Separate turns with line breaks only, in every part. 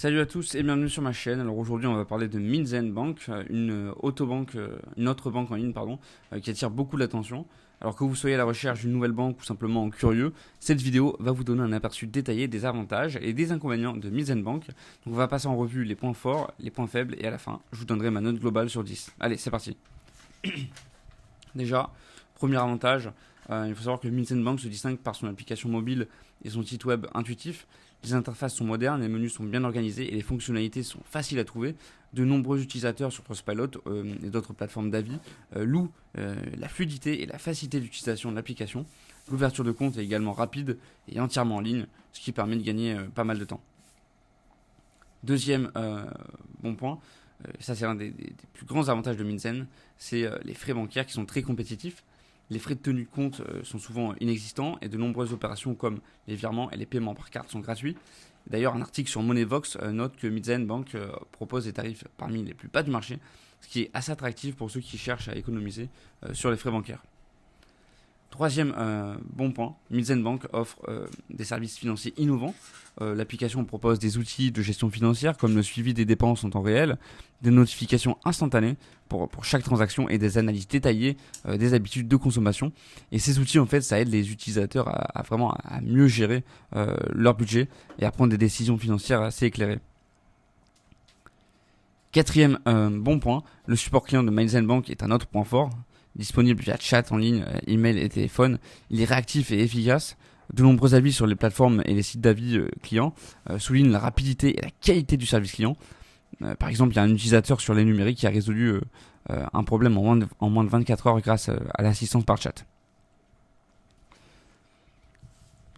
Salut à tous et bienvenue sur ma chaîne. Alors aujourd'hui on va parler de Minzen Bank, une autre banque en ligne qui attire beaucoup l'attention. Alors que vous soyez à la recherche d'une nouvelle banque ou simplement curieux, cette vidéo va vous donner un aperçu détaillé des avantages et des inconvénients de Minzen Bank. Donc on va passer en revue les points forts, les points faibles et à la fin je vous donnerai ma note globale sur 10. Allez, c'est parti. Déjà, premier avantage, il faut savoir que Minzen Bank se distingue par son application mobile et son site web intuitif. Les interfaces sont modernes, les menus sont bien organisés et les fonctionnalités sont faciles à trouver. De nombreux utilisateurs sur Trustpilot et d'autres plateformes d'avis louent la fluidité et la facilité d'utilisation de l'application. L'ouverture de compte est également rapide et entièrement en ligne, ce qui permet de gagner pas mal de temps. Deuxième bon point, ça c'est un des plus grands avantages de Minzen, c'est les frais bancaires qui sont très compétitifs. Les frais de tenue de compte sont souvent inexistants et de nombreuses opérations comme les virements et les paiements par carte sont gratuits. D'ailleurs, un article sur Moneyvox note que Minzen Bank propose des tarifs parmi les plus bas du marché, ce qui est assez attractif pour ceux qui cherchent à économiser sur les frais bancaires. Troisième bon point, Minzen Bank offre des services financiers innovants. L'application propose des outils de gestion financière comme le suivi des dépenses en temps réel, des notifications instantanées pour chaque transaction et des analyses détaillées des habitudes de consommation. Et ces outils, en fait, ça aide les utilisateurs à vraiment à mieux gérer leur budget et à prendre des décisions financières assez éclairées. Quatrième bon point, le support client de Minzen Bank est un autre point fort. Disponible via chat en ligne, email et téléphone, il est réactif et efficace. De nombreux avis sur les plateformes et les sites d'avis clients soulignent la rapidité et la qualité du service client. Par exemple, il y a un utilisateur sur les numériques qui a résolu un problème en moins de 24 heures grâce à l'assistance par chat.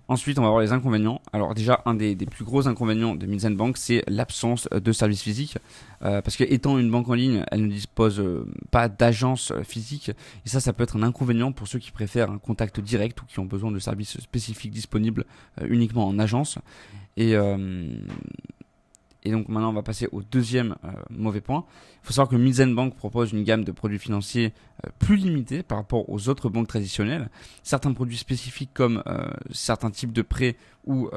Ensuite, on va voir les inconvénients. Alors déjà, un des plus gros inconvénients de Minzen Bank, c'est l'absence de service physique. Parce que étant une banque en ligne, elle ne dispose pas d'agence physique. Et ça peut être un inconvénient pour ceux qui préfèrent un contact direct ou qui ont besoin de services spécifiques disponibles uniquement en agence. Et donc maintenant, on va passer au deuxième mauvais point. Il faut savoir que Minzen Bank propose une gamme de produits financiers plus limitée par rapport aux autres banques traditionnelles. Certains produits spécifiques comme certains types de prêts ou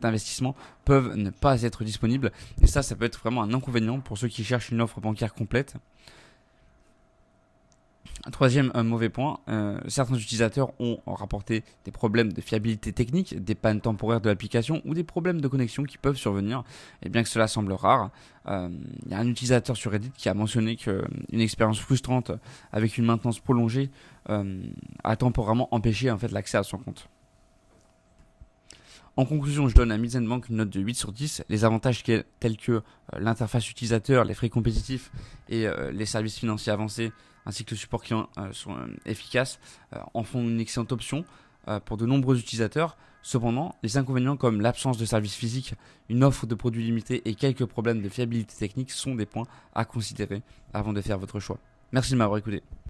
d'investissements peuvent ne pas être disponibles. Et ça peut être vraiment un inconvénient pour ceux qui cherchent une offre bancaire complète. Un troisième mauvais point, certains utilisateurs ont rapporté des problèmes de fiabilité technique, des pannes temporaires de l'application ou des problèmes de connexion qui peuvent survenir. Et bien que cela semble rare, il y a un utilisateur sur Reddit qui a mentionné qu'une expérience frustrante avec une maintenance prolongée a temporairement empêché en fait, l'accès à son compte. En conclusion, je donne à Minzen Bank une note de 8 sur 10. Les avantages tels que l'interface utilisateur, les frais compétitifs et les services financiers avancés ainsi que le support client sont efficaces, en font une excellente option pour de nombreux utilisateurs. Cependant, les inconvénients comme l'absence de service physique, une offre de produits limitée et quelques problèmes de fiabilité technique sont des points à considérer avant de faire votre choix. Merci de m'avoir écouté.